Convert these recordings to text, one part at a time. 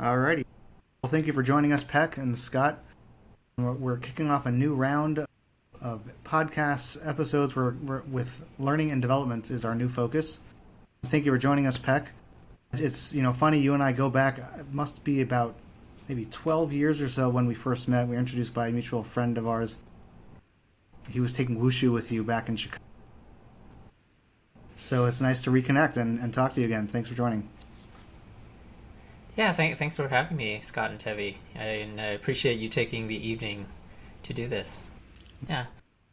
Alrighty. Well, thank you for joining us, Peck and Scott. We're kicking off a new round of podcasts episodes where with learning and development is our new focus. Thank you for joining us, Peck. It's funny, you and I go back. It must be about maybe 12 years or so when we first met. We were introduced by a mutual friend of ours. He was taking wushu with you back in Chicago. So it's nice to reconnect and talk to you again. Thanks for joining. Yeah, thanks for having me, Scott and Tevi. And I appreciate you taking the evening to do this. Yeah.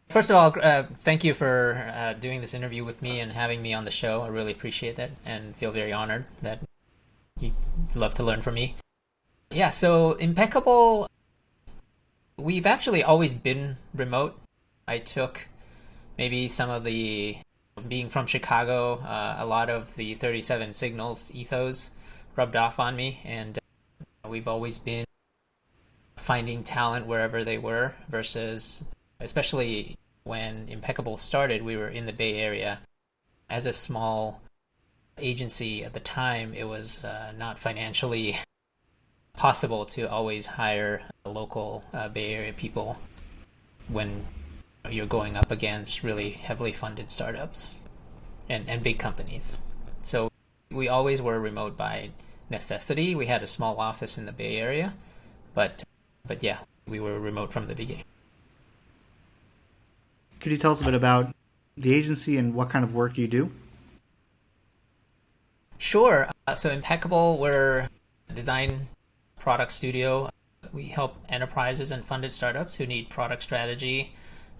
First of all, thank you for doing this interview with me and having me on the show. I really appreciate that and feel very honored that you love to learn from me. Yeah, so Impekable, we've actually always been remote. I took maybe some of the, being from Chicago, a lot of the 37 Signals ethos rubbed off on me, and we've always been finding talent wherever they were versus, especially when Impekable started, we were in the Bay Area. As a small agency at the time, it was not financially possible to always hire local Bay Area people when you're going up against really heavily funded startups and big companies. So we always were remote by necessity. We had a small office in the Bay Area, but yeah, we were remote from the beginning. Could you tell us a bit about the agency and what kind of work you do? Sure. So Impekable, we're a design product studio. We help enterprises and funded startups who need product strategy,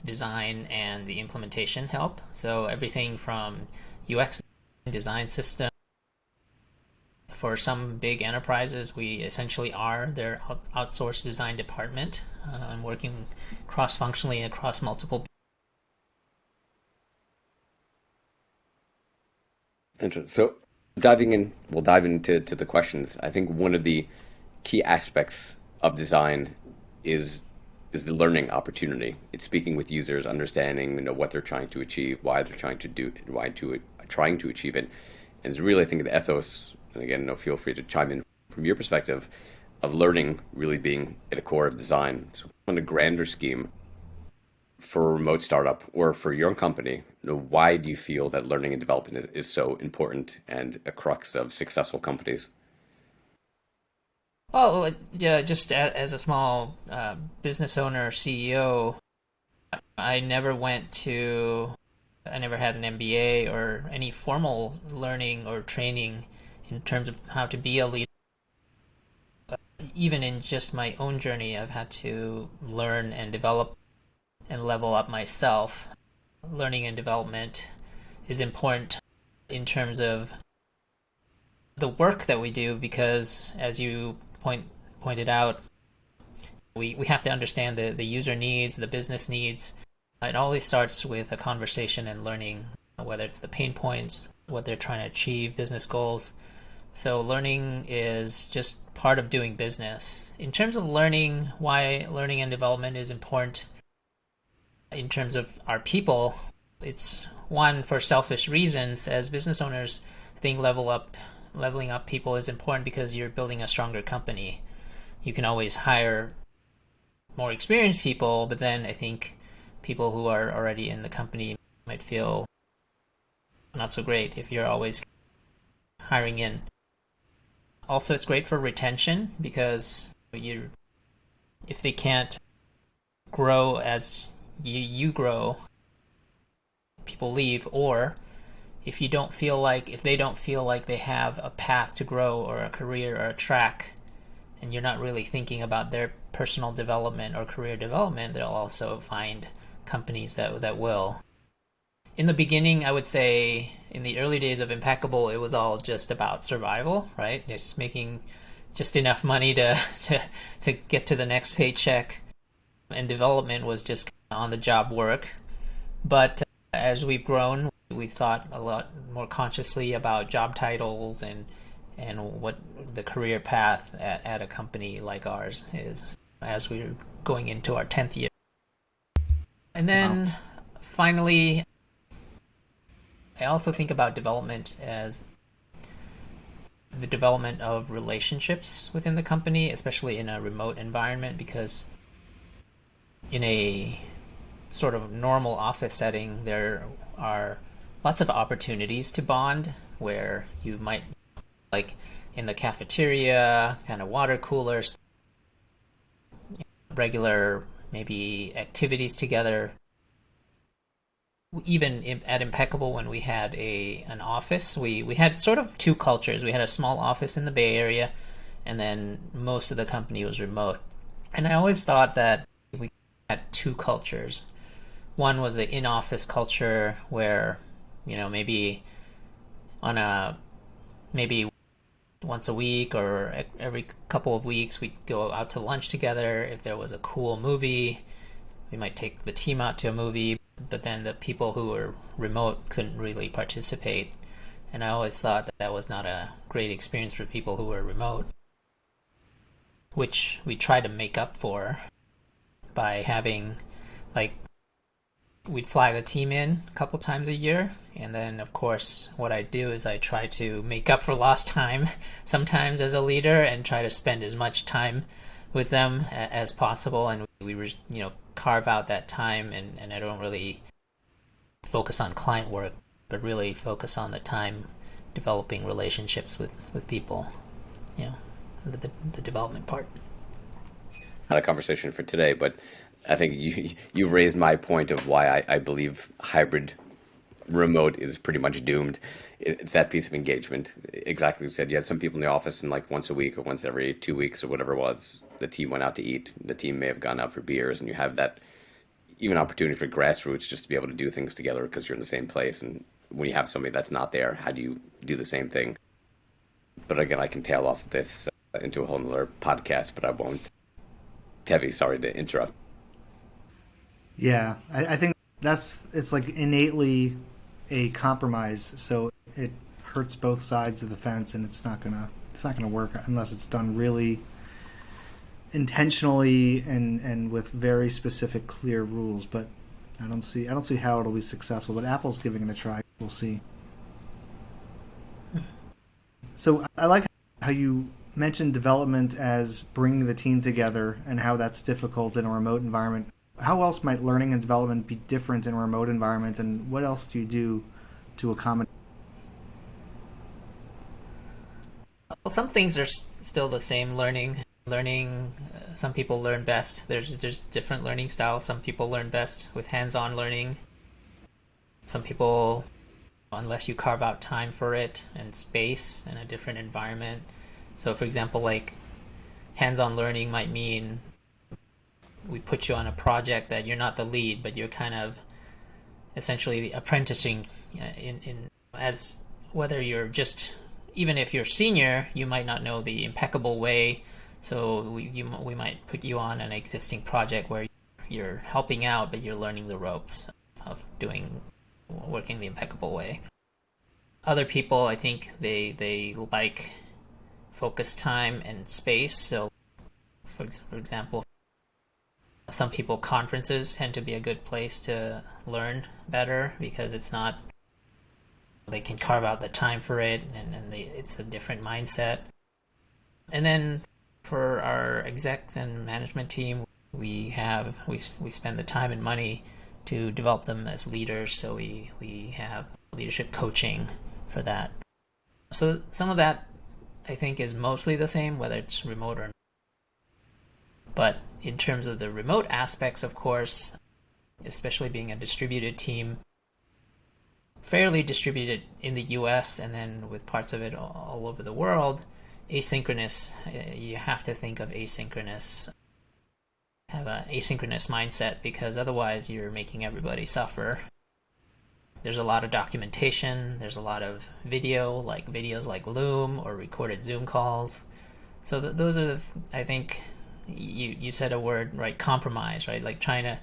design, and the implementation help. So everything from UX design system. For some big enterprises, we essentially are their outsourced design department and working cross-functionally across multiple. Interesting. So we'll dive into the questions. I think one of the key aspects of design is the learning opportunity. It's speaking with users, understanding what they're trying to achieve, why they're trying to do, trying to achieve it, and it's really, I think, the ethos. And again, feel free to chime in from your perspective of learning really being at the core of design. So on a grander scheme, for a remote startup or for your own company, why do you feel that learning and development is so important and a crux of successful companies? Well, yeah, just as a small business owner, CEO, I never I never had an MBA or any formal learning or training in terms of how to be a leader. Even in just my own journey, I've had to learn and develop and level up myself. Learning and development is important in terms of the work that we do because, as you pointed out, we have to understand the user needs, the business needs. It always starts with a conversation and learning, whether it's the pain points, what they're trying to achieve, business goals. So learning is just part of doing business. In terms of learning, why learning and development is important in terms of our people, it's one, for selfish reasons. As business owners, I think leveling up people is important because you're building a stronger company. You can always hire more experienced people, but then I think people who are already in the company might feel not so great if you're always hiring in. Also, it's great for retention because if they can't grow as you grow, people leave, or if they don't feel like they have a path to grow or a career or a track, and you're not really thinking about their personal development or career development, they'll also find companies that will. In the beginning, I would say in the early days of Impekable, it was all just about survival, right? Just making just enough money to get to the next paycheck, and development was just on the job work. But as we've grown, we thought a lot more consciously about job titles and what the career path at a company like ours is as we're going into our 10th year. And then finally, I also think about development as the development of relationships within the company, especially in a remote environment, because in a sort of normal office setting, there are lots of opportunities to bond where you might, like in the cafeteria, kind of water coolers, regular maybe activities together. Even at Impekable, when we had an office, we had sort of two cultures. We had a small office in the Bay Area, and then most of the company was remote. And I always thought that we had two cultures. One was the in-office culture where, maybe maybe once a week or every couple of weeks, we'd go out to lunch together. If there was a cool movie, we might take the team out to a movie, but then the people who were remote couldn't really participate. And I always thought that was not a great experience for people who were remote, which we try to make up for by having, like, we'd fly the team in a couple times a year. And then, of course, what I do is I try to make up for lost time sometimes as a leader and try to spend as much time with them as possible. And we carve out that time, and I don't really focus on client work, but really focus on the time developing relationships with people, the development part. Had a conversation for today, but I think you raised my point of why I believe hybrid remote is pretty much doomed. It's that piece of engagement. Exactly what you said. You had some people in the office, and like once a week or once every 2 weeks or whatever it was, the team went out to eat. The team may have gone out for beers, and you have that even opportunity for grassroots just to be able to do things together because you're in the same place. And when you have somebody that's not there, how do you do the same thing? But again, I can tail off this into a whole nother podcast, but I won't. Tevi, sorry to interrupt. Yeah, I think it's like innately a compromise, so it hurts both sides of the fence, and it's not gonna work unless it's done really intentionally and with very specific, clear rules. But I don't see how it'll be successful. But Apple's giving it a try. We'll see. So I like how you mentioned development as bringing the team together and how that's difficult in a remote environment. How else might learning and development be different in a remote environment, and what else do you do to accommodate? Well, some things are still the same. Learning. Some people learn best. There's different learning styles. Some people learn best with hands-on learning. Some people, unless you carve out time for it and space in a different environment. So, for example, like hands-on learning might mean we put you on a project that you're not the lead, but you're kind of essentially apprenticing in as whether you're just, even if you're senior, you might not know the Impekable way. So we might put you on an existing project where you're helping out, but you're learning the ropes of working the Impekable way. Other people, I think they like focus time and space. So, for example, some people, conferences tend to be a good place to learn better because they can carve out the time for it, and it's a different mindset. And then for our exec and management team, we spend the time and money to develop them as leaders, so we have leadership coaching for that. So some of that I think is mostly the same, whether it's remote or not. But in terms of the remote aspects, of course, especially being a distributed team, fairly distributed in the US and then with parts of it all over the world, asynchronous, you have to think of have an asynchronous mindset, because otherwise you're making everybody suffer. There's a lot of documentation, there's a lot of videos like Loom or recorded Zoom calls. So those are I think you said a word, right? Compromise, right? Like trying to,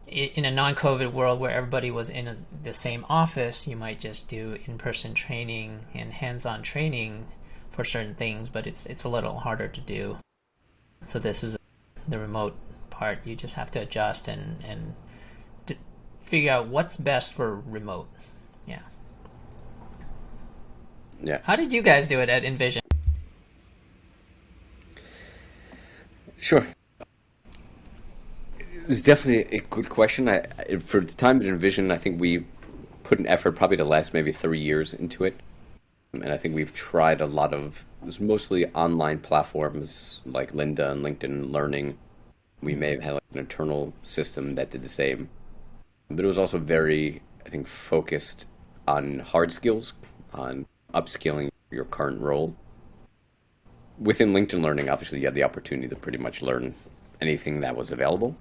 in a non-COVID world where everybody was in the same office, you might just do in-person training and hands-on training for certain things, but it's a little harder to do. So this is the remote part. You just have to adjust and figure out what's best for remote. Yeah. Yeah. How did you guys do it at Envision? Sure. It was definitely a good question. For the time at Envision, I think we put an effort probably the last maybe 3 years into it. And I think we've tried a lot of, it was mostly online platforms like Lynda and LinkedIn Learning. We may have had like an internal system that did the same. But it was also very, I think, focused on hard skills, on upskilling your current role. Within LinkedIn Learning, obviously, you had the opportunity to pretty much learn anything that was available.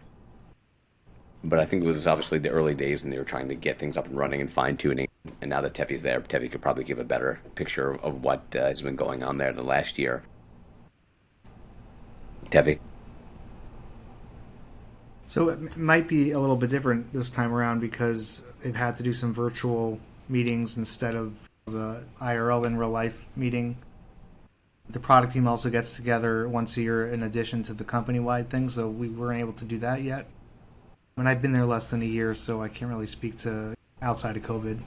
But I think it was obviously the early days, and they were trying to get things up and running and fine tuning. And now that Tevi's there, Tevi could probably give a better picture of what has been going on there the last year. Tevi. So it might be a little bit different this time around because they've had to do some virtual meetings instead of the IRL in real life meeting. The product team also gets together once a year in addition to the company-wide thing, so we weren't able to do that yet. And I've been there less than a year, so I can't really speak to outside of COVID.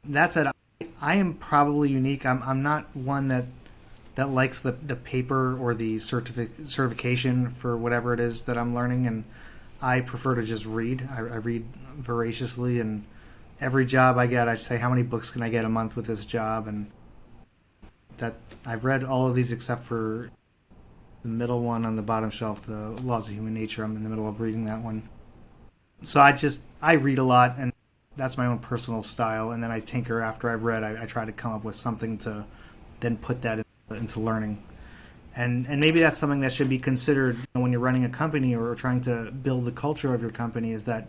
That said, I am probably unique. I'm not one that likes the paper or the certification for whatever it is that I'm learning, and I prefer to just read. I read voraciously, and every job I get, I say, how many books can I get a month with this job? And that I've read all of these except for the middle one on the bottom shelf, the Laws of Human Nature. I'm in the middle of reading that one. So I read a lot, and that's my own personal style, and then I tinker after I've read. I try to come up with something to then put that into learning. And maybe that's something that should be considered when you're running a company or trying to build the culture of your company, is that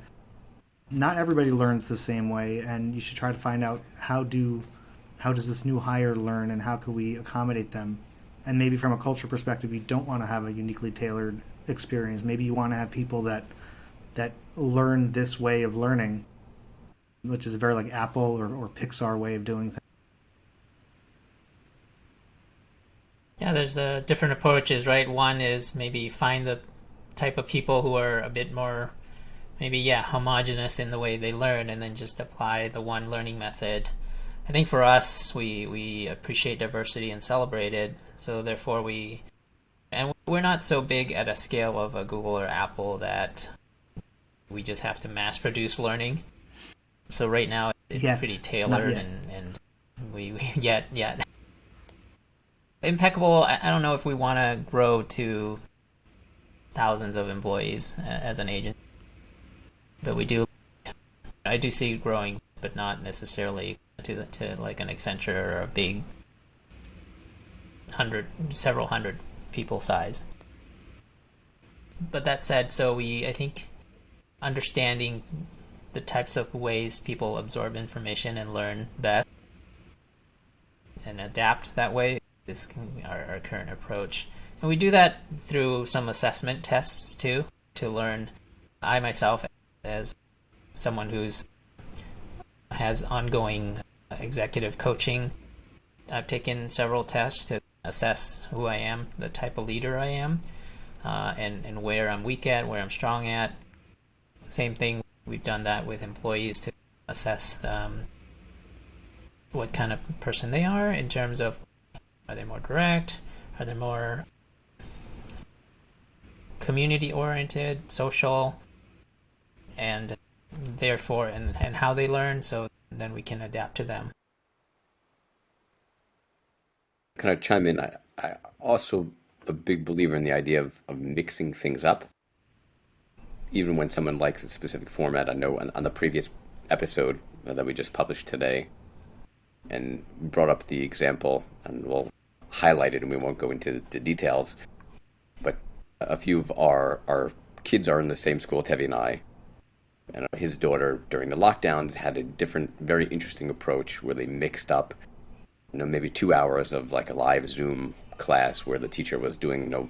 not everybody learns the same way, and you should try to find out how does this new hire learn, and how can we accommodate them. And maybe from a culture perspective, you don't want to have a uniquely tailored experience. Maybe you want to have people that learn this way of learning, which is a very like Apple or Pixar way of doing things. Yeah, there's different approaches, right? One is maybe find the type of people who are a bit more, maybe, yeah, homogenous in the way they learn, and then just apply the one learning method. I think for us, we appreciate diversity and celebrate it, so therefore we're not so big at a scale of a Google or Apple that we just have to mass produce learning. So right now it's pretty tailored, and we yet. Impekable, I don't know if we want to grow to thousands of employees as an agent, but I do see it growing, but not necessarily to like an Accenture or a big several hundred people size. But that said, so I think understanding the types of ways people absorb information and learn best and adapt that way is our current approach. And we do that through some assessment tests too, to learn. I myself, as someone has ongoing executive coaching, I've taken several tests to assess who I am, the type of leader I am, and where I'm weak at, where I'm strong at. Same thing, we've done that with employees to assess what kind of person they are in terms of, are they more direct? Are they more community-oriented, social, and therefore, and how they learn, so then we can adapt to them. Can I chime in? I also a big believer in the idea of mixing things up. Even when someone likes a specific format, I know on the previous episode that we just published today, and brought up the example, and we'll highlight it, and we won't go into the details, but a few of our kids are in the same school, Tevi and I, and his daughter during the lockdowns had a different, very interesting approach where they mixed up, maybe 2 hours of like a live Zoom class where the teacher was doing,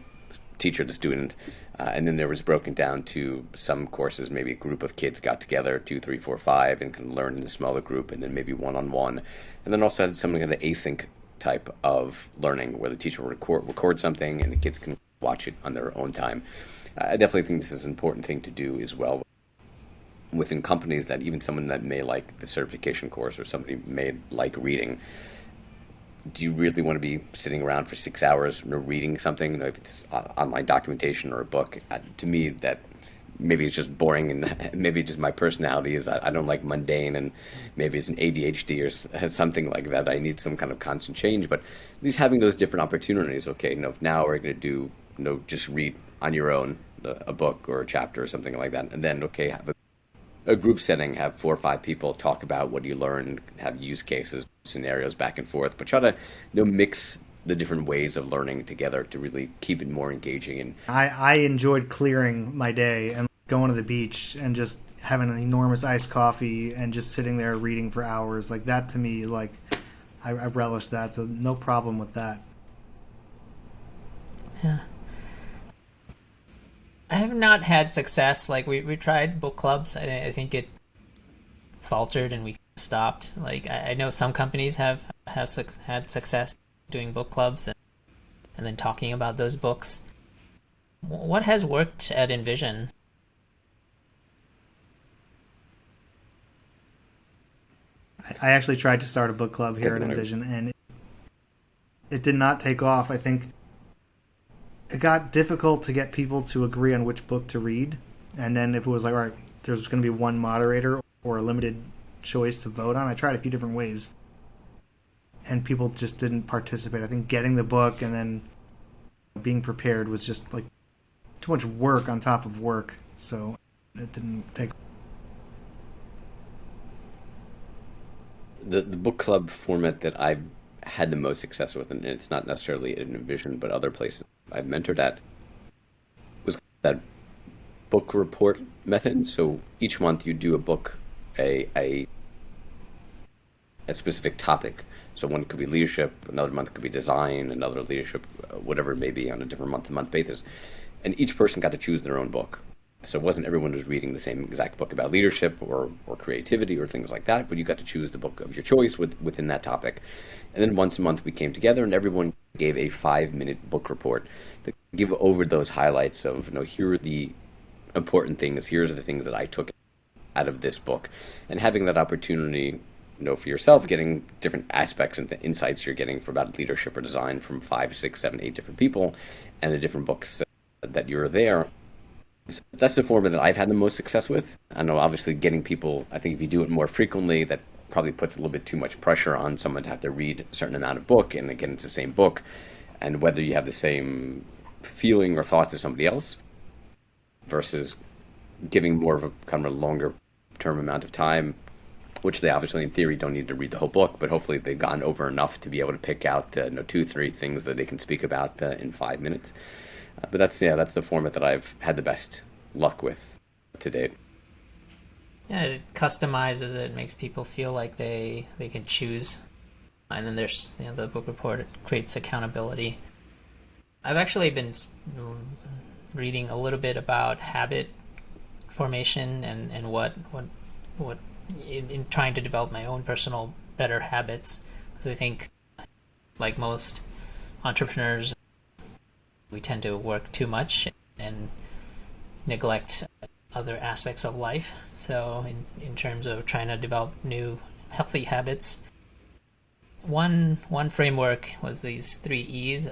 teacher to student, and then there was broken down to some courses, maybe a group of kids got together, 2, 3, 4, 5, and can learn in a smaller group, and then maybe one-on-one, and then also had something of the async type of learning where the teacher will record something and the kids can watch it on their own time. I definitely think this is an important thing to do as well within companies, that even someone that may like the certification course or somebody may like reading, do you really want to be sitting around for 6 hours, reading something? If it's online documentation or a book, to me that maybe it's just boring, and maybe just my personality is I don't like mundane, and maybe it's an ADHD or something like that. I need some kind of constant change, but at least having those different opportunities. Okay, now we're going to do just read on your own a book or a chapter or something like that, and then okay, have a group setting, have 4 or 5 people talk about what you learned, have use cases, scenarios back and forth, but try to mix the different ways of learning together to really keep it more engaging. And I enjoyed clearing my day and going to the beach and just having an enormous iced coffee and just sitting there reading for hours. Like that to me is like, I relish that, so no problem with that. Yeah. I have not had success. Like we tried book clubs. I think it faltered and we stopped. Like I know some companies have had success doing book clubs and then talking about those books. What has worked at Envision? I actually tried to start a book club here at Envision, and it did not take off. I think it got difficult to get people to agree on which book to read. And then if it was like, all right, there's going to be one moderator or a limited choice to vote on, I tried a few different ways. And people just didn't participate. I think getting the book and then being prepared was just like too much work on top of work. So it didn't take. The book club format that I've had the most success with, and it's not necessarily in Envision, but other places I've mentored at, was that book report method. So each month you do a book, a specific topic. So one could be leadership, another month could be design, another leadership, whatever it may be, on a different month-to-month basis. And each person got to choose their own book. So it wasn't everyone was reading the same exact book about leadership or creativity or things like that, but you got to choose the book of your choice within that topic. And then once a month we came together and everyone gave a 5-minute book report to give over those highlights of, here are the important things, here's the things that I took out of this book. And having that opportunity, for yourself, getting different aspects and the insights you're getting about leadership or design from 5, 6, 7, 8 different people and the different books that you're there. That's the format that I've had the most success with. I know, obviously, getting people, I think if you do it more frequently, that probably puts a little bit too much pressure on someone to have to read a certain amount of book. And again, it's the same book. And whether you have the same feeling or thoughts as somebody else versus giving more of a kind of a longer term amount of time, which they obviously in theory don't need to read the whole book, but hopefully they've gone over enough to be able to pick out 2, 3 things that they can speak about in 5 minutes. But that's the format that I've had the best luck with to date. Yeah, it customizes it, makes people feel like they can choose. And then there's the book report, it creates accountability. I've actually been reading a little bit about habit formation and what in trying to develop my own personal better habits. Because I think, like most entrepreneurs, we tend to work too much and neglect other aspects of life. So in terms of trying to develop new healthy habits, one framework was these 3 E's.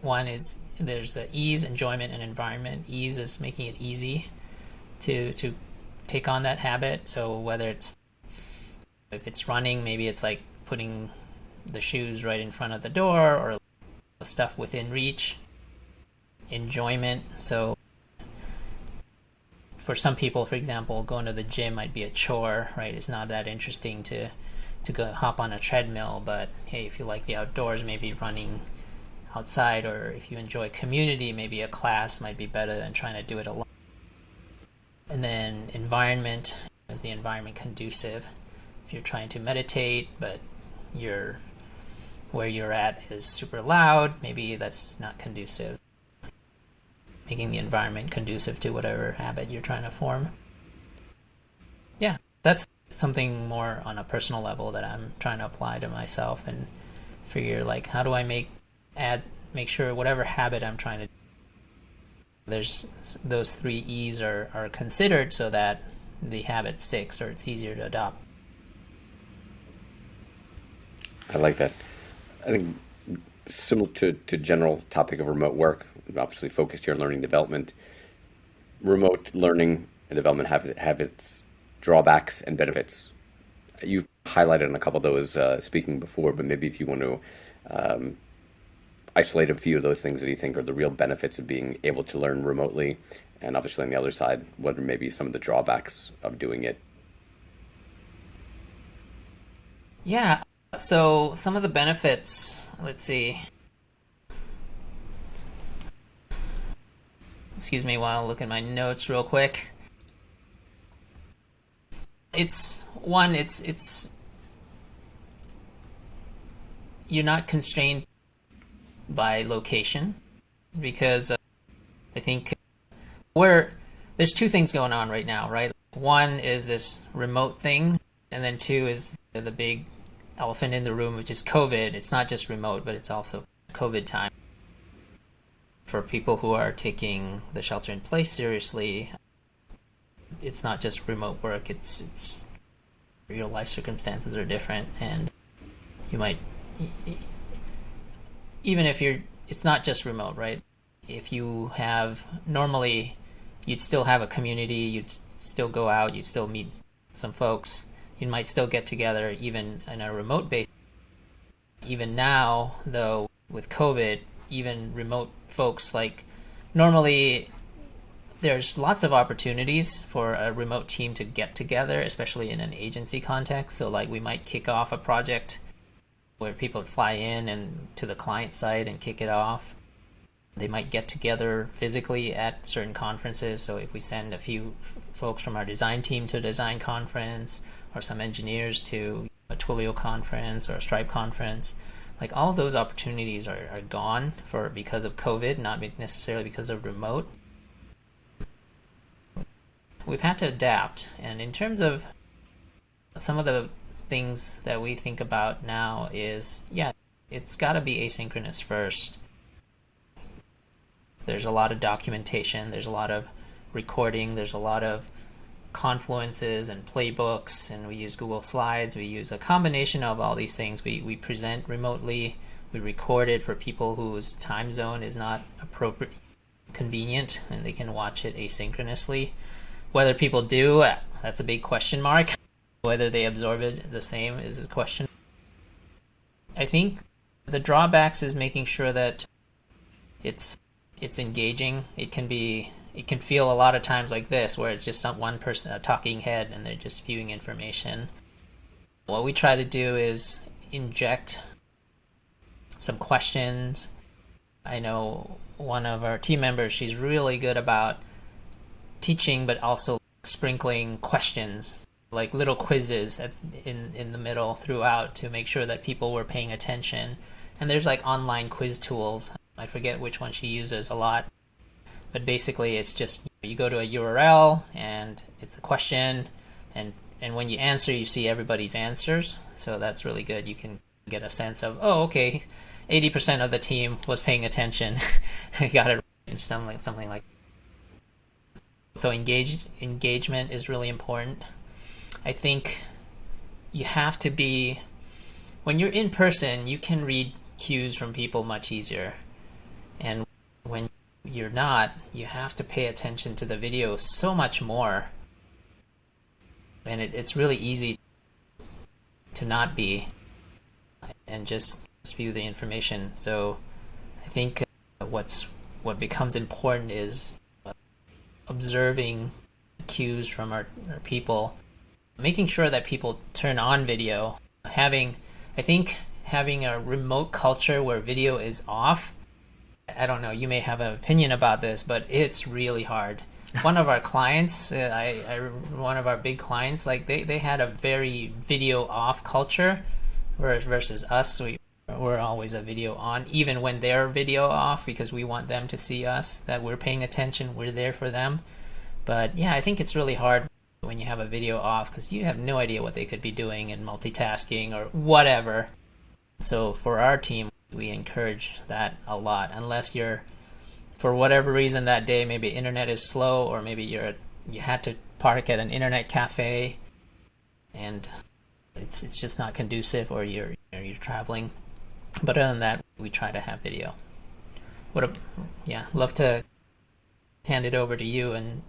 One is there's the ease, enjoyment, and environment. Ease is making it easy to take on that habit. So whether if it's running, maybe it's like putting the shoes right in front of the door or stuff within reach. Enjoyment, so for some people, for example, going to the gym might be a chore, right? It's not that interesting to go hop on a treadmill, but hey, if you like the outdoors, maybe running outside, or if you enjoy community, maybe a class might be better than trying to do it alone. And then environment, is the environment conducive? If you're trying to meditate, but where you're at is super loud, maybe that's not conducive. Making the environment conducive to whatever habit you're trying to form. Yeah, that's something more on a personal level that I'm trying to apply to myself and figure like, how do I make sure whatever habit I'm trying to do, there's those 3 E's are considered so that the habit sticks or it's easier to adopt. I like that. I think similar to general topic of remote work, obviously focused here on learning development. Remote learning and development have its drawbacks and benefits. You highlighted on a couple of those speaking before, but maybe if you want to um, isolate a few of those things that you think are the real benefits of being able to learn remotely, and obviously on the other side, whether maybe some of the drawbacks of doing it. Yeah. So some of the benefits, let's see. Excuse me while I look at my notes real quick. It's you're not constrained by location because I think where there's two things going on right now, right? One is this remote thing, and then two is the big elephant in the room, which is COVID. It's not just remote, but it's also COVID time. For people who are taking the shelter in place seriously, it's not just remote work. It's real life circumstances are different, and you might even if you're it's not just remote, right? If you have normally you'd still have a community, you'd still go out, you'd still meet some folks, you might still get together even in a remote base. Even now, though, with COVID, even remote folks, like normally there's lots of opportunities for a remote team to get together, especially in an agency context. So like we might kick off a project where people fly in and to the client site and kick it off. They might get together physically at certain conferences. So if we send a few folks from our design team to a design conference, or some engineers to a Twilio conference or a Stripe conference, like all of those opportunities are gone because of COVID, not necessarily because of remote. We've had to adapt, and in terms of some of the things that we think about now is, yeah, it's got to be asynchronous first. There's a lot of documentation, there's a lot of recording, there's a lot of confluences and playbooks, and we use Google Slides. We use a combination of all these things. We present remotely, we record it for people whose time zone is not appropriate, convenient, and they can watch it asynchronously. Whether people do, that's a big question mark. Whether they absorb it the same is a question. I think the drawbacks is making sure that it's engaging. It can feel a lot of times like this, where it's just one person, a talking head, and they're just spewing information. What we try to do is inject some questions. I know one of our team members, she's really good about teaching, but also sprinkling questions, like little quizzes in the middle throughout to make sure that people were paying attention. And there's like online quiz tools. I forget which one she uses a lot. But basically, it's just you go to a URL and it's a question, and when you answer, you see everybody's answers. So that's really good. You can get a sense of, oh, okay, 80% of the team was paying attention. I got it right, something like. So engagement is really important. I think you have to be, when you're in person, you can read cues from people much easier, and when you're not, you have to pay attention to the video so much more, and it's really easy to not be and just spew the information. So I think what becomes important is observing cues from our people, making sure that people turn on video, having a remote culture where video is off. I don't know, you may have an opinion about this, but it's really hard. One of our clients, one of our big clients, like they had a very video off culture versus us. We're always a video on, even when they're video off, because we want them to see us, that we're paying attention, we're there for them. But yeah, I think it's really hard when you have a video off, because you have no idea what they could be doing and multitasking or whatever. So for our team, we encourage that a lot, unless you're, for whatever reason that day, maybe internet is slow, or maybe you had to park at an internet cafe and it's just not conducive, or you're traveling. But other than that, we try to have video. Love to hand it over to you. And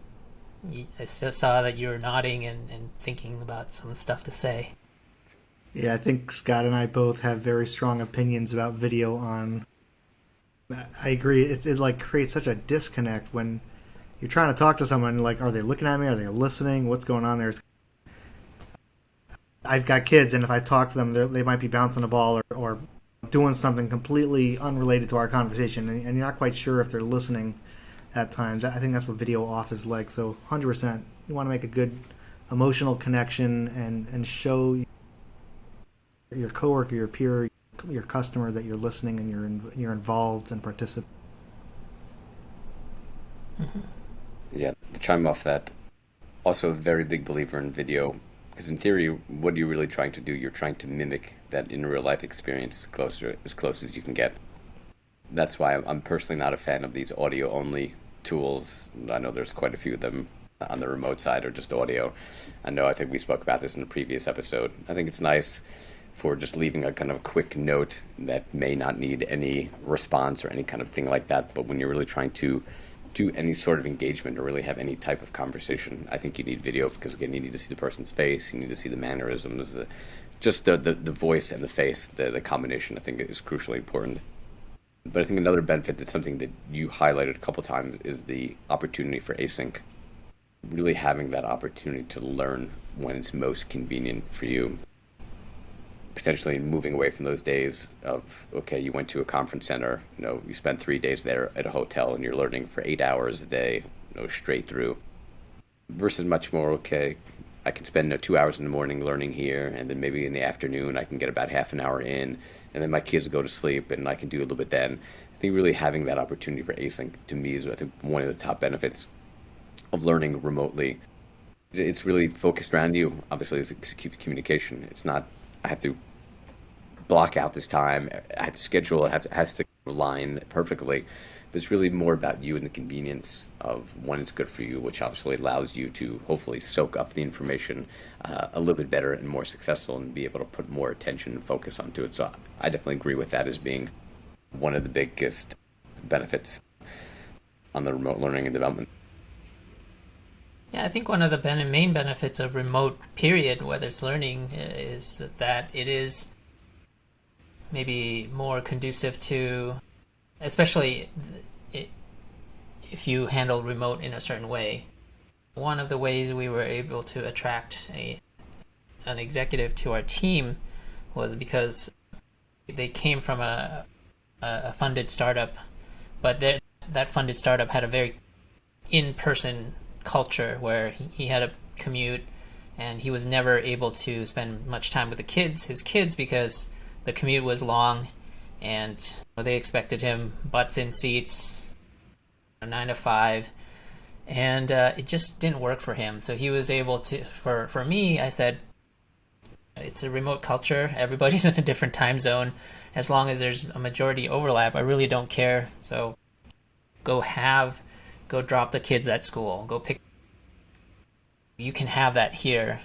I saw that you were nodding and thinking about some stuff to say. Yeah, I think Scott and I both have very strong opinions about video on. I agree. It like creates such a disconnect when you're trying to talk to someone. Like, are they looking at me? Are they listening? What's going on there? I've got kids, and if I talk to them, they might be bouncing a ball or doing something completely unrelated to our conversation, and you're not quite sure if they're listening at times. I think that's what video off is like. So 100%, you want to make a good emotional connection and show your coworker, your peer, your customer that you're listening and you're involved and participate. Mm-hmm. Yeah, to chime off that, also a very big believer in video, because in theory, what are you really trying to do? You're trying to mimic that in real life experience as close as you can get. That's why I'm personally not a fan of these audio only tools. I know there's quite a few of them on the remote side or just audio. I think we spoke about this in a previous episode. I think it's nice for just leaving a kind of quick note that may not need any response or any kind of thing like that. But when you're really trying to do any sort of engagement or really have any type of conversation, I think you need video because, again, you need to see the person's face, you need to see the mannerisms, the voice and the face, the combination, I think, is crucially important. But I think another benefit that's something that you highlighted a couple times is the opportunity for async. Really having that opportunity to learn when it's most convenient for you. Potentially moving away from those days of, okay, you went to a conference center, you spent 3 days there at a hotel and you're learning for 8 hours a day, straight through. Versus much more, okay, I can spend 2 hours in the morning learning here, and then maybe in the afternoon I can get about half an hour in, and then my kids go to sleep and I can do a little bit then. I think really having that opportunity for async to me is, I think, one of the top benefits of learning remotely. It's really focused around you. Obviously, it's communication. It's not, I have to block out this time, I have to schedule it, has to align perfectly. But it's really more about you and the convenience of when it's good for you, which obviously allows you to hopefully soak up the information a little bit better and more successful and be able to put more attention and focus onto it. So I definitely agree with that as being one of the biggest benefits on the remote learning and development. Yeah, I think one of the main benefits of remote period, whether it's learning, is that it is maybe more conducive to, especially if you handle remote in a certain way. One of the ways we were able to attract an executive to our team was because they came from a funded startup, but that funded startup had a very in-person culture where he had a commute and he was never able to spend much time with his kids because the commute was long and they expected him butts in seats 9 to 5, and it just didn't work for him. So he was able to, for me, I said, it's a remote culture, everybody's in a different time zone. As long as there's a majority overlap, I really don't care. So go drop the kids at school, you can have that here.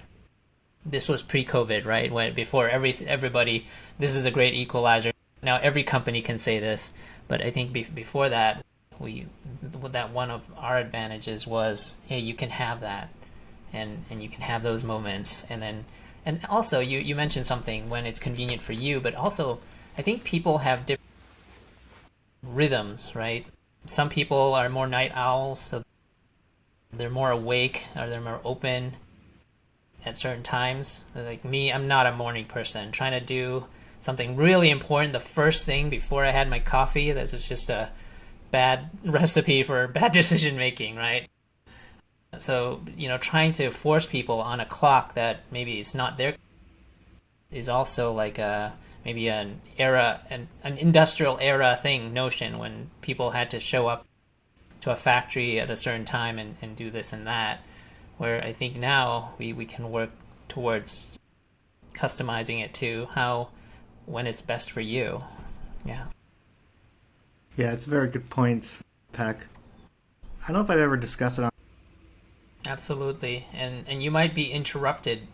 This was pre-COVID, right? Before everybody, this is a great equalizer. Now every company can say this, but I think before that, that one of our advantages was, hey, you can have that, and you can have those moments, and also you mentioned something when it's convenient for you, but also I think people have different rhythms, right? Some people are more night owls, so they're more awake or they're more open at certain times. Like me, I'm not a morning person. Trying to do something really important the first thing before I had my coffee, this is just a bad recipe for bad decision making, right? So, trying to force people on a clock that maybe it's not their is also like maybe an industrial era notion when people had to show up to a factory at a certain time and do this and that, where I think now we can work towards customizing it to when it's best for you. Yeah. Yeah, it's a very good point, Peck. I don't know if I've ever discussed it on. Absolutely. And you might be interrupted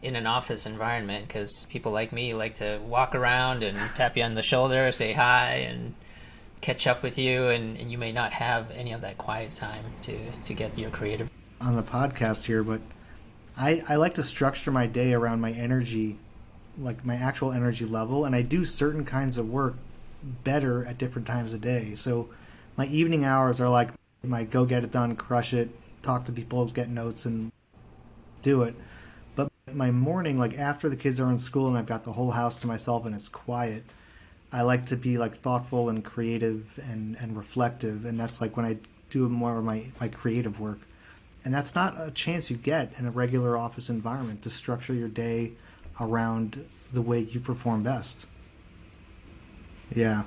in an office environment, because people like me like to walk around and tap you on the shoulder, say hi, and catch up with you, and you may not have any of that quiet time to get your creative on the podcast here, but I like to structure my day around my energy, like my actual energy level, and I do certain kinds of work better at different times of day. So my evening hours are like my go get it done, crush it, talk to people, get notes, and do it. But my morning, like after the kids are in school and I've got the whole house to myself and it's quiet, I like to be like thoughtful and creative and reflective, and that's like when I do more of my creative work. And that's not a chance you get in a regular office environment, to structure your day around the way you perform best. Yeah.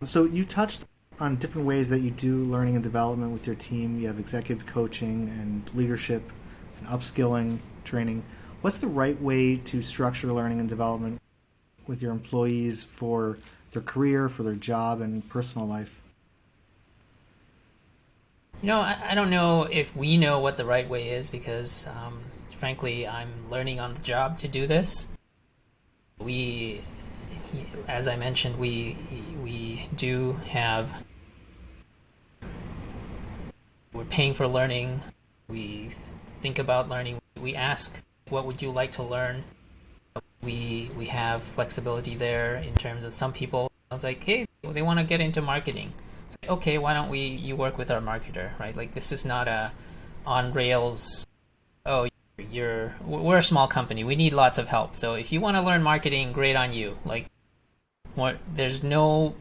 So you touched on different ways that you do learning and development with your team. You have executive coaching and leadership and upskilling training. What's the right way to structure learning and development with your employees for their career, for their job, and personal life? I don't know if we know what the right way is, because frankly, I'm learning on the job to do this. As I mentioned, we do have, we're paying for learning. We think about learning. We ask, what would you like to learn? We have flexibility there in terms of some people. I was like, hey, they want to get into marketing. It's like, okay, why don't you work with our marketer, right? Like, this is not a on rails. Oh, we're a small company. We need lots of help. So if you want to learn marketing, great on you. Like, there's no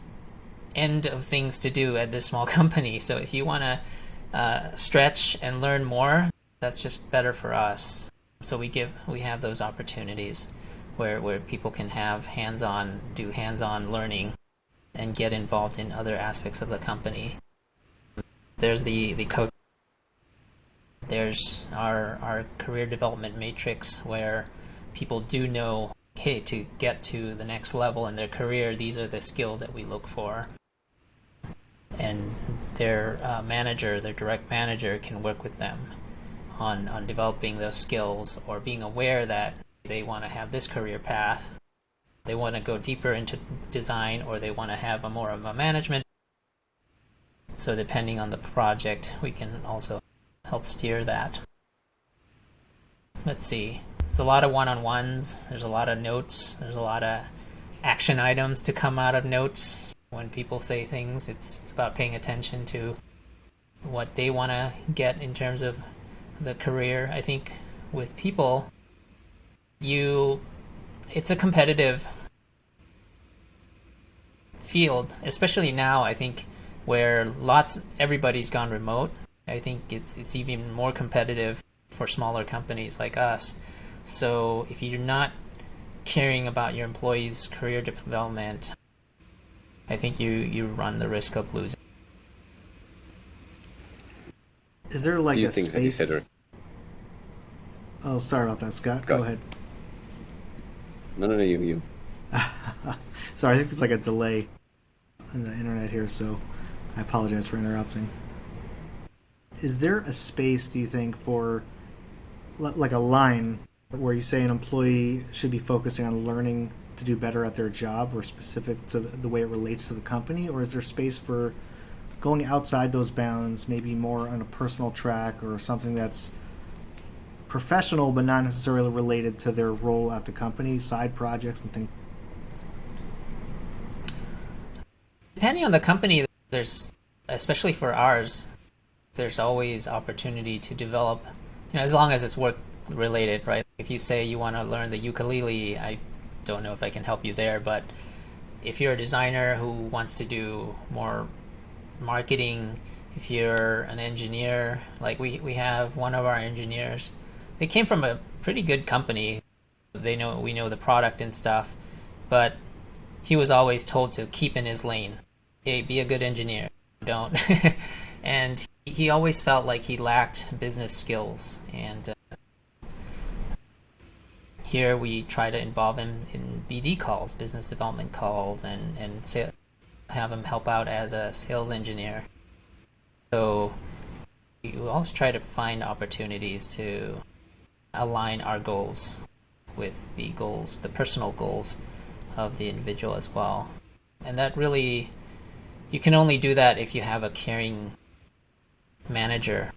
end of things to do at this small company. So if you want to stretch and learn more, that's just better for us. So we have those opportunities where people can have hands-on learning and get involved in other aspects of the company. There's the coach. There's our career development matrix, where people do know, hey, to get to the next level in their career, these are the skills that we look for. And their direct manager can work with them on developing those skills, or being aware that they want to have this career path. They want to go deeper into design, or they want to have more of a management. So depending on the project, we can also help steer that. Let's see. There's a lot of one-on-ones. There's a lot of notes. There's a lot of action items to come out of notes. When people say things, it's about paying attention to what they want to get in terms of the career. I think with people, it's a competitive field, especially now, I think, where everybody's gone remote. I think it's even more competitive for smaller companies like us. So if you're not caring about your employees' career development, I think you run the risk of losing. Is there like a few a things space? That you said Oh, sorry about that, Scott. Go ahead. No, you. Sorry, I think there's like a delay in the internet here, so I apologize for interrupting. Is there a space, do you think, for like a line where you say an employee should be focusing on learning to do better at their job, or specific to the way it relates to the company? Or is there space for going outside those bounds, maybe more on a personal track, or something that's professional but not necessarily related to their role at the company, side projects and things? Depending on the company, there's, especially for ours, there's always opportunity to develop, as long as it's work related, right? If you say you want to learn the ukulele, I don't know if I can help you there, but if you're a designer who wants to do more marketing, if you're an engineer, like we have one of our engineers, they came from a pretty good company. We know the product and stuff, but he was always told to keep in his lane. Hey, be a good engineer. Don't. And he always felt like he lacked business skills. And here we try to involve him in BD calls, business development calls, and have him help out as a sales engineer. So we always try to find opportunities to align our goals with the personal goals of the individual as well. And that really, you can only do that if you have a caring manager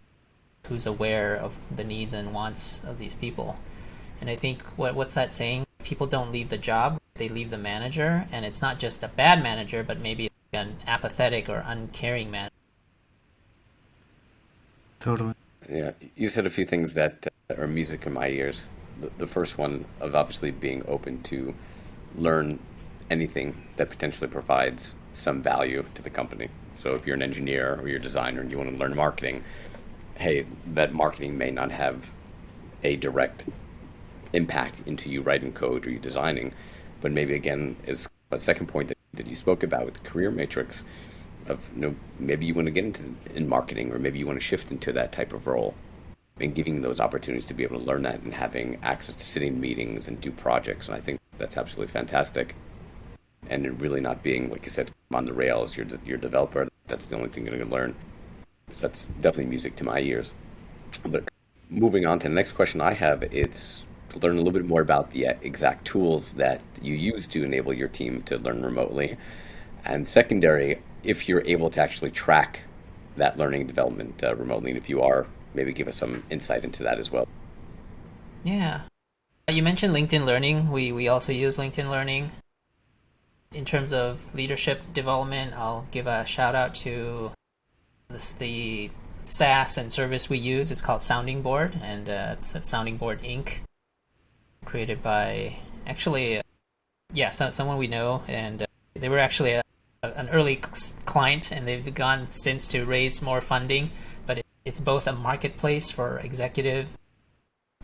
who's aware of the needs and wants of these people. And I think what's that saying? People don't leave the job, they leave the manager. And it's not just a bad manager, but maybe an apathetic or uncaring manager. Totally. Yeah, you said a few things that are music in my ears. The first one of obviously being open to learn anything that potentially provides some value to the company. So if you're an engineer or you're a designer and you want to learn marketing, hey, that marketing may not have a direct impact into you writing code or you designing, but maybe again is a second point that you spoke about with the career matrix of, maybe you want to get into in marketing, or maybe you want to shift into that type of role, and giving those opportunities to be able to learn that and having access to sitting meetings and do projects. And I think that's absolutely fantastic. And it really not being, like you said, on the rails, you're a developer, that's the only thing you're going to learn. So that's definitely music to my ears. But moving on to the next question I have, it's to learn a little bit more about the exact tools that you use to enable your team to learn remotely. And secondary, if you're able to actually track that learning and development remotely, and if you are, maybe give us some insight into that as well. Yeah. You mentioned LinkedIn Learning. We also use LinkedIn Learning. In terms of leadership development, I'll give a shout out to the SaaS and service we use. It's called Sounding Board, and it's at Sounding Board Inc. Created by someone we know, and they were actually an early client, and they've gone since to raise more funding. But it's both a marketplace for executive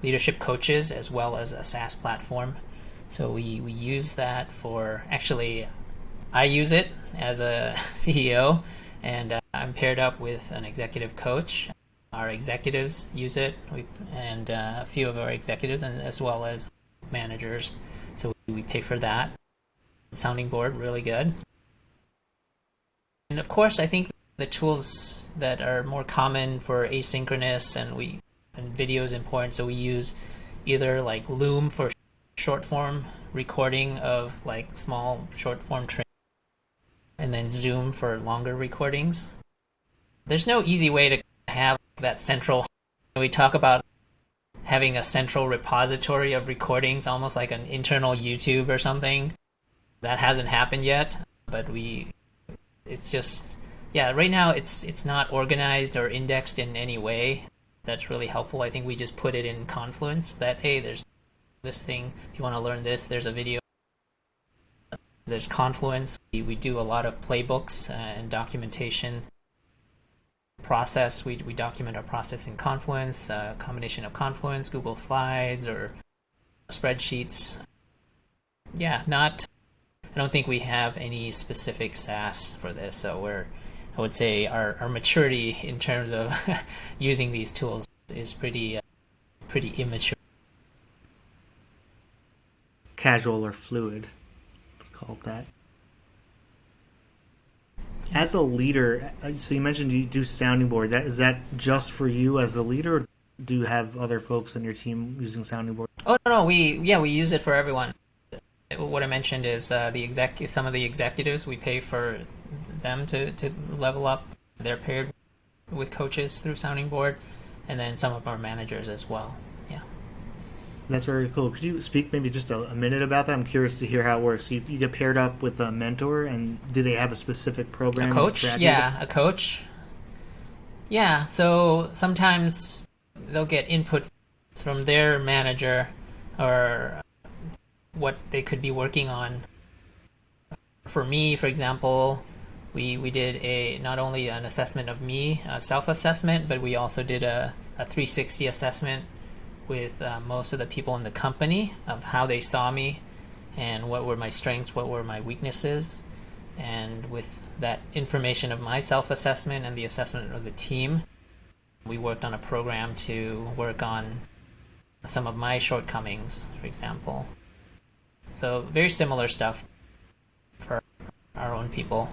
leadership coaches as well as a SaaS platform. So we use that for, actually, I use it as a CEO, and I'm paired up with an executive coach. Our executives use it, and a few of our executives, and as well as managers. So we pay for that. Sounding Board, really good. And of course, I think the tools that are more common for asynchronous and video is important. So we use either like Loom for short form recording of like small short form training, and then Zoom for longer recordings. There's no easy way to have that central. We talk about having a central repository of recordings, almost like an internal YouTube or something. That hasn't happened yet, but it's just, right now it's not organized or indexed in any way. That's really helpful. I think we just put it in Confluence that, hey, there's this thing. If you want to learn this, there's a video. There's Confluence. We do a lot of playbooks and documentation process. We document our process in Confluence, a combination of Confluence, Google Slides, or spreadsheets. I don't think we have any specific SaaS for this, so I would say our maturity in terms of using these tools is pretty immature. Casual or fluid, let's call it that. As a leader, so you mentioned you do Sounding Board. Is that just for you as the leader, or do you have other folks on your team using Sounding Board? Oh no, we use it for everyone. What I mentioned is some of the executives, we pay for them to level up. They're paired with coaches through Sounding Board, and then some of our managers as well. Yeah. That's very cool. Could you speak maybe just a minute about that? I'm curious to hear how it works. So you get paired up with a mentor, and do they have a specific program? A coach? Yeah, a coach. Yeah, so sometimes they'll get input from their manager or what they could be working on. For me, for example, we did not only an assessment of me, a self-assessment, but we also did a 360 assessment with most of the people in the company of how they saw me and what were my strengths, what were my weaknesses. And with that information of my self-assessment and the assessment of the team, we worked on a program to work on some of my shortcomings, for example. So very similar stuff for our own people.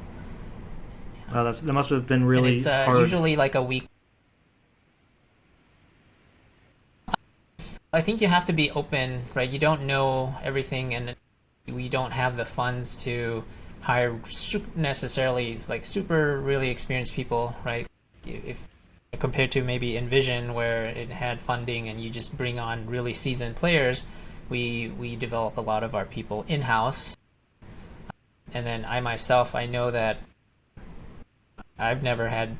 Well, that must have been really and it's hard. Usually like a week. I think you have to be open, right? You don't know everything, and we don't have the funds to hire necessarily like super really experienced people, right? If compared to maybe Envision, where it had funding and you just bring on really seasoned players, we develop a lot of our people in house. And then I myself, I know that I've never had.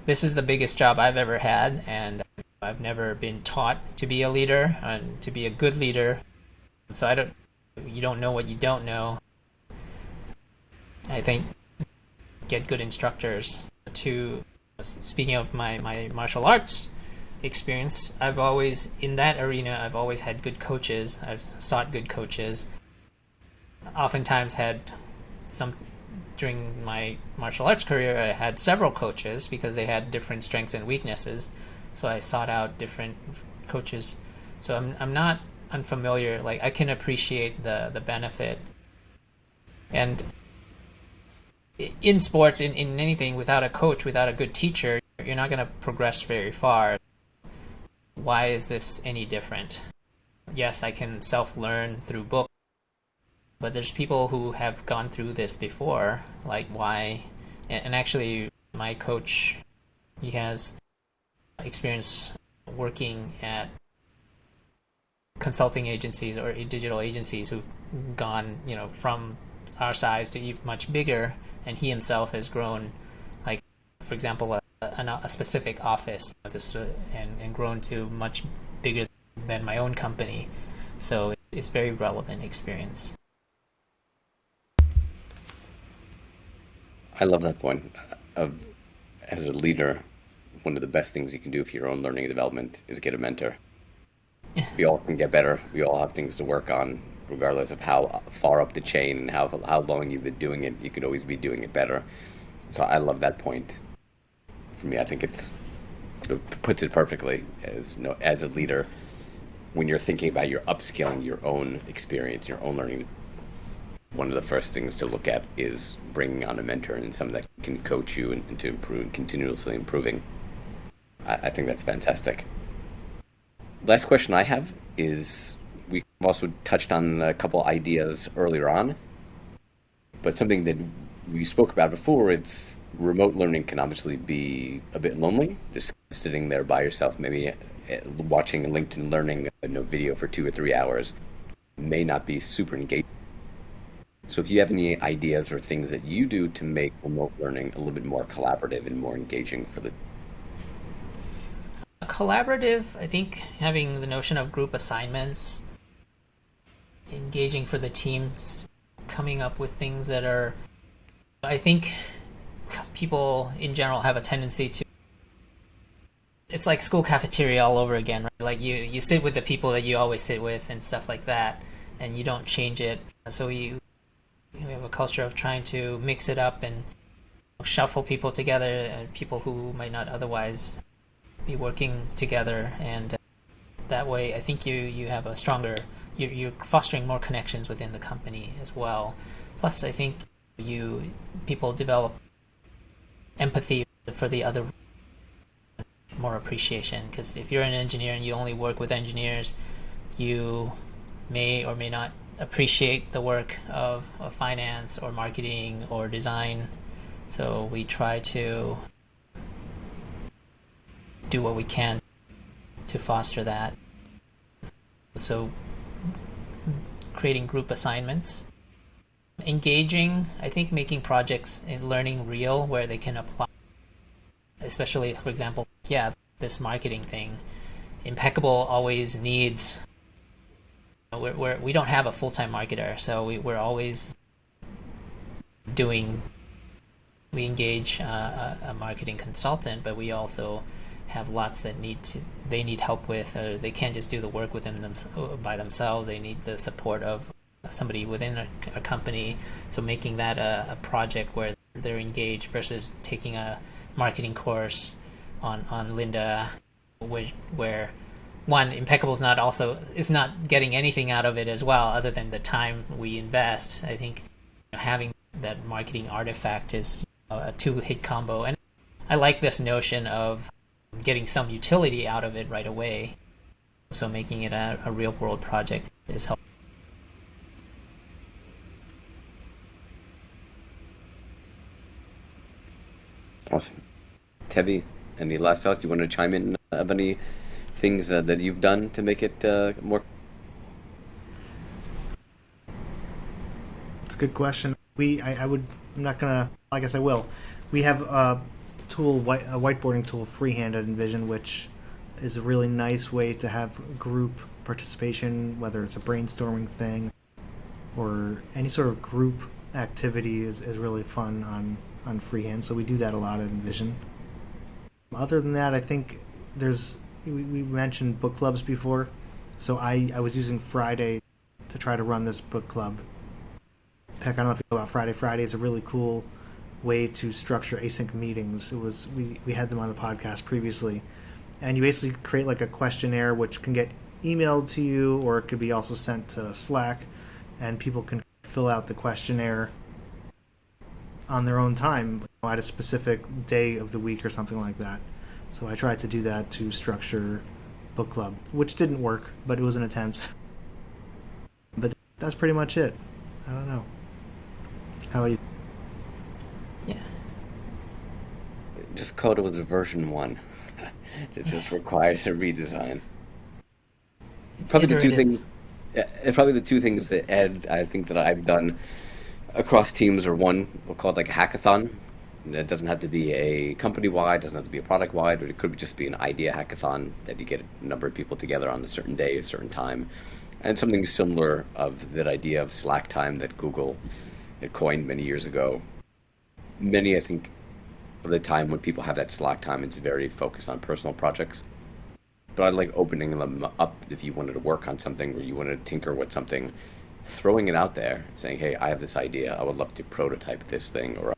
This is the biggest job I've ever had, and I've never been taught to be a leader and to be a good leader. So I don't. You don't know what you don't know. I think get good instructors. To speaking of my martial arts experience, I've always in that arena. I've always had good coaches. I've sought good coaches. Oftentimes had some during my martial arts career. I had several coaches because they had different strengths and weaknesses. So I sought out different coaches. So I'm not unfamiliar. Like I can appreciate the benefit. And in sports, in anything, without a coach, without a good teacher, you're not going to progress very far. Why is this any different? Yes, I can self-learn through books, but there's people who have gone through this before. Like why? And actually, my coach, he has experience working at consulting agencies or digital agencies who've gone, from our size to even much bigger, and he himself has grown, like for example, a specific office, and grown to much bigger than my own company. So it's very relevant experience. I love that point of as a leader, one of the best things you can do for your own learning and development is get a mentor. We all can get better. We all have things to work on, regardless of how far up the chain and how long you've been doing it. You could always be doing it better. So I love that point. For me, I think it puts it perfectly. As a leader, when you're thinking about your upskilling your own experience, your own learning, one of the first things to look at is bringing on a mentor and someone that can coach you and to improve and continuously improving. I think that's fantastic. Last question I have is, we also touched on a couple ideas earlier on, but something that we spoke about before, it's remote learning can obviously be a bit lonely, just sitting there by yourself, maybe watching a LinkedIn Learning video for 2 or 3 hours may not be super engaging. So if you have any ideas or things that you do to make remote learning a little bit more collaborative and more engaging for the Collaborative, I think having the notion of group assignments, engaging for the teams, coming up with things that are, I think people in general have a tendency to, it's like school cafeteria all over again, right? Like you sit with the people that you always sit with and stuff like that, and you don't change it. So we have a culture of trying to mix it up and shuffle people together, and people who might not otherwise be working together, and that way I think you have a stronger, you're fostering more connections within the company as well. Plus I think people develop empathy for the other, more appreciation, because if you're an engineer and you only work with engineers, you may or may not appreciate the work of finance or marketing or design. So we try to do what we can to foster that. So creating group assignments, engaging, I think making projects and learning real where they can apply, especially for example, this marketing thing. Impeccable always needs, we don't have a full-time marketer, so we're always we engage a marketing consultant, but we also have lots that they need help with, or they can't just do the work by themselves. They need the support of somebody within a company. So making that a project where they're engaged versus taking a marketing course on Lynda, where one, Impeccable is not getting anything out of it as well, other than the time we invest. I think having that marketing artifact is a two-hit combo, and I like this notion of getting some utility out of it right away. So making it a real world project is helpful. Awesome. Tevi, any last thoughts? Do you want to chime in of any things that you've done to make it more? It's a good question. I'm not gonna. I guess I will. We have a a whiteboarding tool, freehand at Envision, which is a really nice way to have group participation, whether it's a brainstorming thing or any sort of group activity is really fun on freehand. So we do that a lot at Envision. Other than that, I think we mentioned book clubs before. So I was using Friday to try to run this book club. Peck, I don't know if you know about Friday. Friday is a really cool way to structure async meetings. We had them on the podcast previously, and you basically create like a questionnaire which can get emailed to you, or it could be also sent to Slack, and people can fill out the questionnaire on their own time at a specific day of the week or something like that. So I tried to do that to structure book club, which didn't work, but it was an attempt. But that's pretty much it. I don't know. How are you? Yeah. Just code it was version 1. It just requires a redesign. It's Probably the two iterative. things. Probably the two things that I think that I've done across teams are one, we'll call it like a hackathon. It doesn't have to be a company wide, doesn't have to be a product wide, or it could just be an idea hackathon that you get a number of people together on a certain day, a certain time. And something similar of that idea of Slack time that Google had coined many years ago. Many, I think, of the time when people have that Slack time, it's very focused on personal projects. But I like opening them up if you wanted to work on something or you wanted to tinker with something, throwing it out there, saying, hey, I have this idea. I would love to prototype this thing, or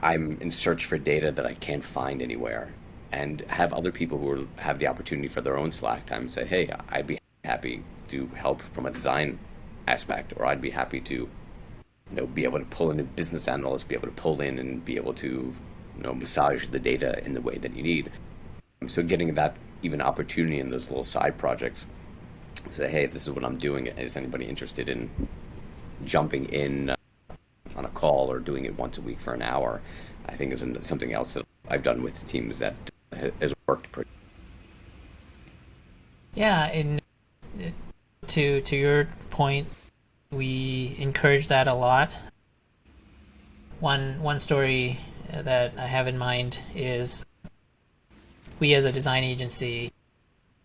I'm in search for data that I can't find anywhere. And have other people who have the opportunity for their own Slack time say, hey, I'd be happy to help from a design aspect, or I'd be happy to be able to pull in a business analyst, be able to pull in and be able to, massage the data in the way that you need. So getting that even opportunity in those little side projects, say, hey, this is what I'm doing. Is anybody interested in jumping in on a call or doing it once a week for an hour? I think is something else that I've done with teams that has worked pretty. Yeah, and to your point, we encourage that a lot. One story that I have in mind is we as a design agency,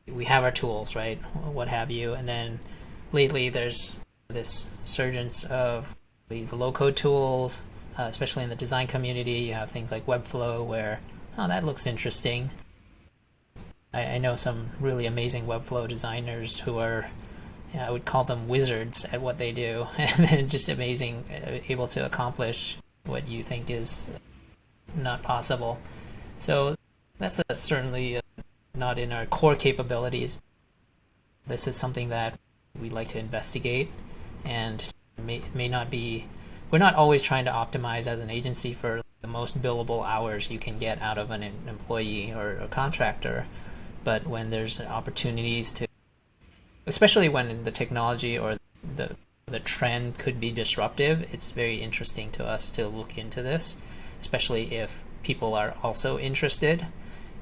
we have our tools, right? What have you, and then lately there's this surgence of these low-code tools, especially in the design community. You have things like Webflow where, oh, that looks interesting. I know some really amazing Webflow designers who are, I would call them wizards at what they do, and they're just amazing, able to accomplish what you think is not possible. So that's certainly not in our core capabilities. This is something that we'd like to investigate, and may not be. We're not always trying to optimize as an agency for the most billable hours you can get out of an employee or a contractor, but when there's opportunities to, especially when the technology or the trend could be disruptive, it's very interesting to us to look into this, especially if people are also interested.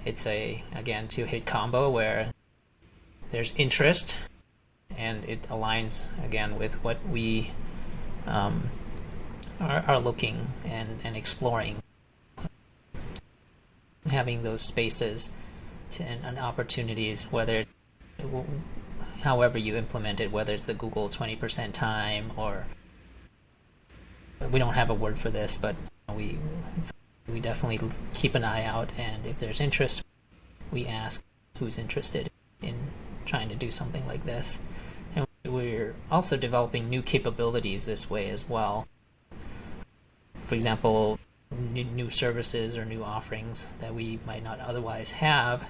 It's again, two-hit combo where there's interest and it aligns again with what we are looking and exploring. Having those spaces and opportunities, however you implement it, whether it's the Google 20% time, or we don't have a word for this, but we definitely keep an eye out, and if there's interest, we ask who's interested in trying to do something like this. And we're also developing new capabilities this way as well. For example, new services or new offerings that we might not otherwise have.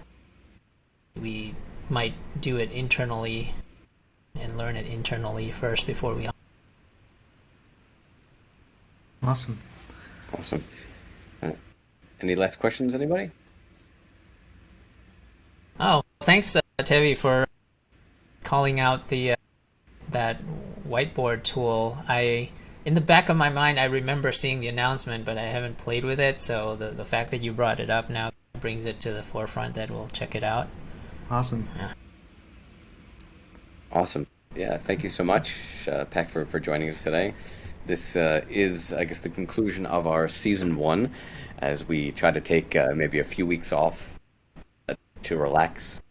We might do it internally and learn it internally first before we. Awesome. Any last questions, anybody? Oh, thanks Tevi, for calling out the that whiteboard tool. In the back of my mind, I remember seeing the announcement, but I haven't played with it. So the fact that you brought it up now brings it to the forefront that we'll check it out. Awesome. Awesome. Yeah, thank you so much, Peck, for joining us today. This is, I guess, the conclusion of our season 1, as we try to take maybe a few weeks off to relax,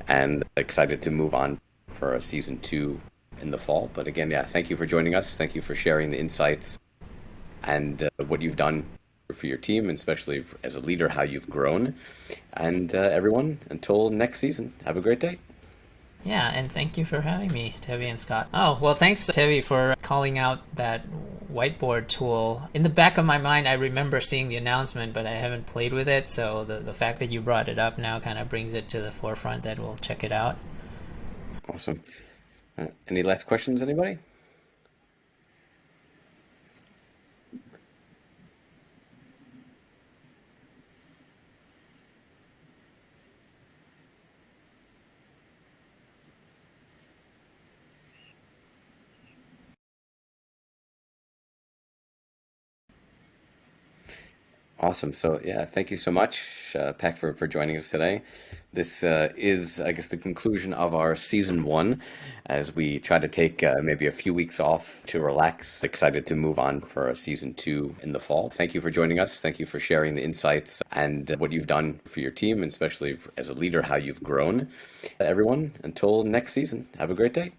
and excited to move on for a season 2 in the fall. But again, yeah, thank you for joining us. Thank you for sharing the insights and what you've done for your team, and especially as a leader, how you've grown. And everyone, until next season, have a great day. Yeah, and thank you for having me, Tevi and Scott. Oh, well, thanks, Tevi, for calling out that whiteboard tool. In the back of my mind, I remember seeing the announcement, but I haven't played with it. So the fact that you brought it up now kind of brings it to the forefront that we'll check it out. Awesome. Any last questions, anybody? Awesome. So yeah, thank you so much, Peck, for joining us today. This is, I guess, the conclusion of our season 1, as we try to take maybe a few weeks off to relax. Excited to move on for a season 2 in the fall. Thank you for joining us. Thank you for sharing the insights and what you've done for your team, and especially as a leader, how you've grown. Everyone, until next season, have a great day.